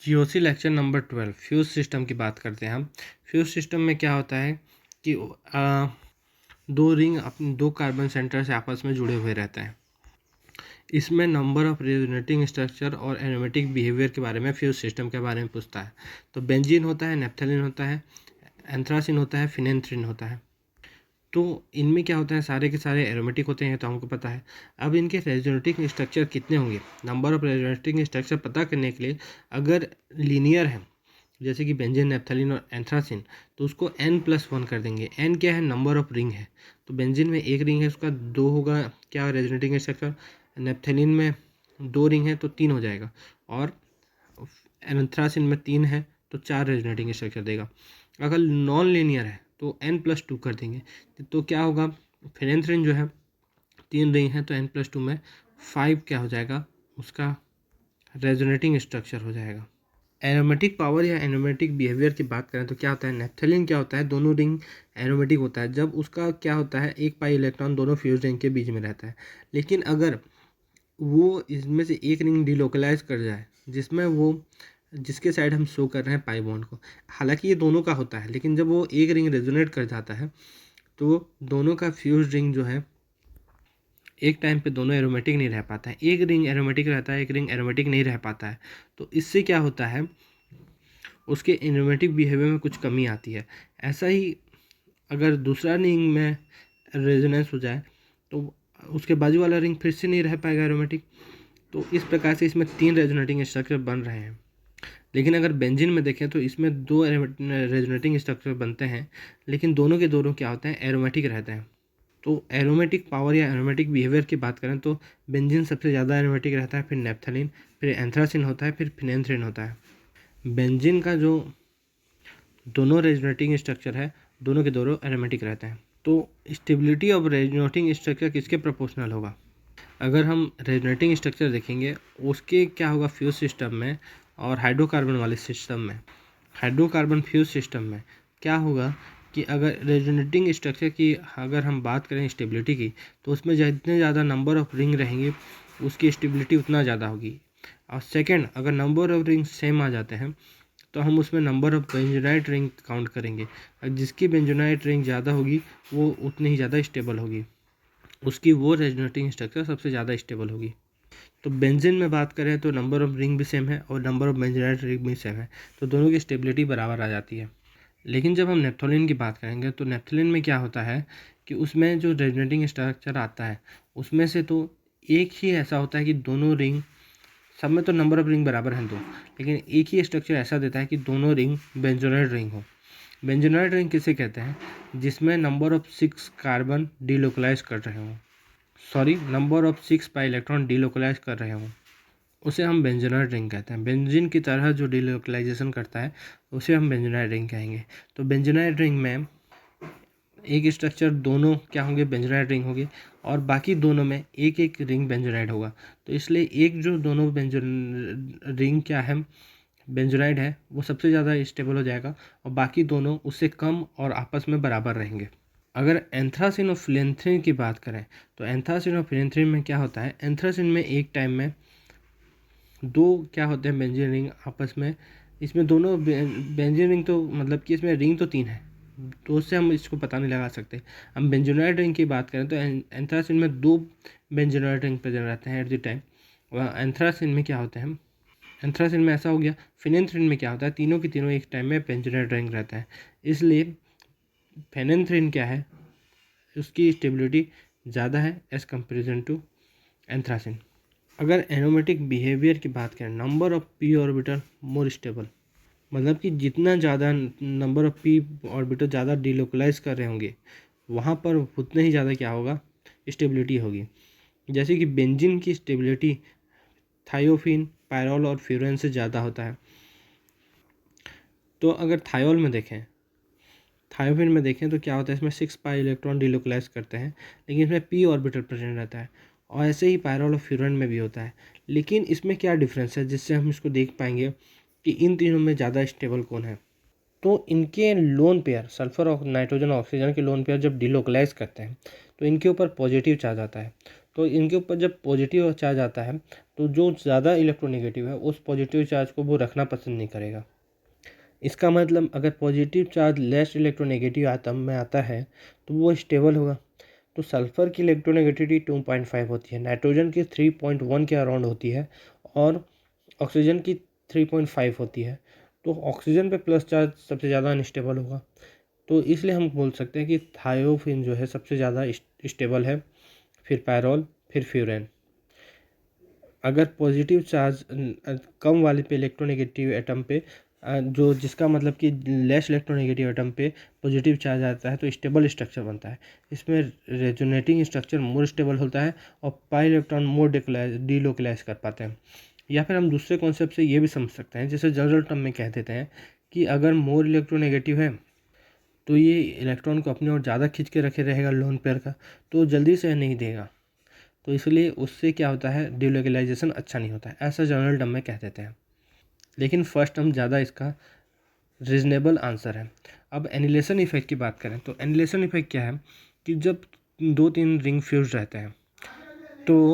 GOC lecture number 12 fuse system की बात करते हैं हम। फ्यूज सिस्टम में क्या होता है कि दो रिंग अपने दो कार्बन सेंटर से आपस में जुड़े हुए रहते हैं। इसमें नंबर ऑफ रेजोनेटिंग स्ट्रक्चर और एरोमेटिक बिहेवियर के बारे में फ्यूज सिस्टम के बारे में पूछता है। तो बेंजीन होता है, नेप्थलीन होता है, एंथ्रासिन होता है, फिनेंथ्रीन होता है। तो इनमें क्या होता है, सारे के सारे एरोमेटिक होते हैं, तो हमको पता है। अब इनके रेजोनेटिंग स्ट्रक्चर कितने होंगे, नंबर ऑफ रेजोनेटिंग स्ट्रक्चर पता करने के लिए अगर लीनियर है जैसे कि बेंजीन, नेप्थलीन और एंथ्रासिन, तो उसको n+1 कर देंगे। n क्या है, नंबर ऑफ रिंग है। तो बेंजीन में एक रिंग है, उसका 2 होगा क्या रेजोनेटिंग स्ट्रक्चर। नेप्थलीन में 2 रिंग है तो 3 हो जाएगा, और एंथ्रासिन में 3 है तो 4 रेजोनेटिंग स्ट्रक्चर देगा। अगर नॉन लीनियर है तो n+2 कर देंगे, तो क्या होगा, फिनेंथ्रीन जो है 3 रिंग है तो n+2 में 5 क्या हो जाएगा, उसका रेजोनेटिंग स्ट्रक्चर हो जाएगा। एरोमेटिक पावर या एरोमेटिक बिहेवियर की बात करें तो क्या होता है, नेप्थलीन क्या होता है, दोनों रिंग एरोमेटिक होता है जब उसका क्या होता है, एक पाई इलेक्ट्रॉन दोनों फ्यूज रिंग के बीच में रहता है। लेकिन अगर वो इसमें से एक रिंग डिलोकलाइज कर जाए, जिसमें वो जिसके साइड हम शो कर रहे हैं पाई बॉन्ड को, हालांकि ये दोनों का होता है, लेकिन जब वो एक रिंग रेजोनेट कर जाता है तो दोनों का फ्यूज रिंग जो है एक टाइम पे दोनों एरोमेटिक नहीं रह पाता है। एक रिंग एरोमेटिक रहता है, एक रिंग एरोमेटिक नहीं रह पाता है। तो इससे क्या होता है, उसके एरोमेटिक बिहेवियर में कुछ कमी आती है। ऐसा ही अगर दूसरा रिंग में रेजोनेंस हो जाए तो उसके बाजू वाला रिंग फिर से नहीं रह पाएगा एरोमेटिक। तो इस प्रकार से इसमें 3 रेजोनेटिंग स्ट्रक्चर बन रहे हैं। लेकिन अगर बेंजीन में देखें तो इसमें 2 रेजोनेटिंग स्ट्रक्चर बनते हैं, लेकिन दोनों के दोनों क्या होते हैं, एरोमेटिक रहते हैं। तो एरोमेटिक पावर या एरोमेटिक बिहेवियर की बात करें तो बेंजीन सबसे ज़्यादा एरोमेटिक रहता है, फिर नेप्थलीन, फिर एंथ्रासिन होता है, फिर फिनेंथ्रीन होता है। बेंजीन का जो दोनों रेजोनेटिंग स्ट्रक्चर है, दोनों के दोनों एरोमेटिक रहते हैं। तो स्टेबिलिटी ऑफ रेजोनेटिंग स्ट्रक्चर किसके प्रोपोर्शनल होगा, अगर हम रेजोनेटिंग स्ट्रक्चर देखेंगे उसके क्या होगा फ्यूज सिस्टम में और हाइड्रोकार्बन वाले सिस्टम में। हाइड्रोकार्बन फ्यूज सिस्टम में क्या होगा कि अगर रेजोनेटिंग स्ट्रक्चर की अगर हम बात करें स्टेबिलिटी की, तो उसमें जितने ज़्यादा नंबर ऑफ रिंग रहेंगे उसकी स्टेबिलिटी उतना ज़्यादा होगी। और सेकंड, अगर नंबर ऑफ रिंग सेम आ जाते हैं तो हम उसमें नंबर ऑफ बेंजोनाइट रिंग काउंट करेंगे, और जिसकी बेंजोनाइट रिंग ज़्यादा होगी वो उतनी ही ज़्यादा स्टेबल होगी, उसकी वो रेजोनेटिंग स्ट्रक्चर सबसे ज़्यादा स्टेबल होगी। तो बेंजीन में बात करें तो नंबर ऑफ रिंग भी सेम है और नंबर ऑफ बेंजोनाइट रिंग भी सेम है, तो दोनों की स्टेबिलिटी बराबर आ जाती है। लेकिन जब हम नेप्थलीन की बात करेंगे तो नेप्थलीन में क्या होता है कि उसमें जो रेजोनेटिंग स्ट्रक्चर आता है उसमें से तो एक ही ऐसा होता है कि दोनों रिंग, सब में तो नंबर ऑफ रिंग बराबर हैं दो, लेकिन एक ही स्ट्रक्चर ऐसा देता है कि दोनों रिंग बेंजोनाइट रिंग हो। बेंजोनाइट रिंग किसे कहते हैं, जिसमें नंबर ऑफ 6 कार्बन डिलोकलाइज कर रहे हों, sorry number of 6 pi electron delocalise कर रहे हों, उसे हम बेंजोनाइट रिंग कहते हैं। बेंजीन की तरह जो डिलोकलाइजेशन करता है उसे हम बेंजोनाइट रिंग कहेंगे। तो बेंजोनाइट रिंग में एक स्ट्रक्चर दोनों क्या होंगे, बेंजोनाइट रिंग होंगे, और बाकी दोनों में एक एक रिंग बेंजोनाइट होगा। तो इसलिए एक जो दोनों रिंग क्या है, बेंजोनाइट है, वो सबसे ज़्यादा स्टेबल हो जाएगा, और बाकी दोनों उससे कम और आपस में बराबर रहेंगे। अगर एंथ्रासिन और फिनेंथ्रीन की बात करें तो एंथ्रासिन और फिनेंथ्रीन में क्या होता है, एंथ्रासिन में एक टाइम में 2 क्या होते हैं बेंजीन रिंग आपस में, इसमें दोनों बेंजीन रिंग तो मतलब कि इसमें रिंग तो 3 है, तो उससे हम इसको पता नहीं लगा सकते। हम बेंजोनाइट रिंग की बात करें तो एंथ्रासिन में 2 बेंजोनाइट रिंग प्रेजेंट रहते हैं एट द टाइम, और एंथ्रासिन में क्या होते हैं, एंथ्रासिन में ऐसा हो गया। फिनेंथ्रीन में क्या होता है, तीनों की तीनों एक टाइम में बेंजोनाइट रिंग रहता है, इसलिए फिनेंथ्रीन क्या है, उसकी स्टेबिलिटी ज़्यादा है एज़ कंपेरिजन टू एंथ्रासिन। अगर एरोमेटिक बिहेवियर की बात करें, number of P orbital more stable, मतलब कि जितना ज़्यादा नंबर ऑफ पी ऑर्बिटल ज़्यादा डिलोकलाइज कर रहे होंगे वहाँ पर उतने ही ज़्यादा क्या होगा, स्टेबिलिटी होगी। जैसे कि बेंजीन की स्टेबिलिटी थायोफिन, पायरोल और फ्यूरेन से ज़्यादा होता है। तो अगर थायोल में देखें, थायोफिन में देखें तो क्या होता है, इसमें 6 पाई इलेक्ट्रॉन डिलोकलाइज करते हैं, लेकिन इसमें पी ऑर्बिटल प्रेजेंट रहता है, और ऐसे ही पायरोल और फ्यूरेन में भी होता है। लेकिन इसमें क्या डिफरेंस है जिससे हम इसको देख पाएंगे कि इन तीनों में ज़्यादा स्टेबल कौन है। तो इनके लोन पेयर, सल्फर और नाइट्रोजन ऑक्सीजन के लोन पेयर जब डिलोकलाइज करते हैं तो इनके ऊपर पॉजिटिव चार्ज आता है। तो इनके ऊपर जब पॉजिटिव चार्ज आता है तो जो ज़्यादा इलेक्ट्रोनेगेटिव है उस पॉजिटिव चार्ज को वो रखना पसंद नहीं करेगा। इसका मतलब अगर positive charge less electronegative atom में आता है तो वो स्टेबल होगा। तो सल्फ़र की इलेक्ट्रोनेगेटिविटी 2.5 होती है, नाइट्रोजन की 3.1 के अराउंड होती है और ऑक्सीजन की 3.5 होती है। तो ऑक्सीजन पे प्लस चार्ज सबसे ज़्यादा अनस्टेबल होगा। तो इसलिए हम बोल सकते हैं कि थायोफिन जो है सबसे ज़्यादा स्टेबल है, फिर पायरोल, फिर फ्यूरेन। अगर पॉजिटिव चार्ज कम वाले पे इलेक्ट्रोनेगेटिव एटम पे जो जिसका मतलब कि लेस इलेक्ट्रोनेगेटिव एटम पे पॉजिटिव चार्ज आता है तो स्टेबल स्ट्रक्चर बनता है। इसमें रेजोनेटिंग स्ट्रक्चर मोर स्टेबल होता है और पाई इलेक्ट्रॉन मोर डीलोकलाइज कर पाते हैं। या फिर हम दूसरे कॉन्सेप्ट से ये भी समझ सकते हैं, जैसे जनरल टर्म में कह देते हैं कि अगर मोर इलेक्ट्रोनेगेटिव है तो ये इलेक्ट्रॉन को अपनी ओर ज़्यादा खींच के रखे रहेगा लोन पेयर का, तो जल्दी से नहीं देगा। तो इसलिए उससे क्या होता है, डीलोकलाइजेशन अच्छा नहीं होता है, ऐसा जनरल टर्म में कह देते हैं। लेकिन फर्स्ट टर्म ज़्यादा इसका रीजनेबल आंसर है। अब एनिलेशन इफेक्ट की बात करें तो एनिलेशन इफेक्ट क्या है कि जब 2-3 रिंग फ्यूज रहते हैं तो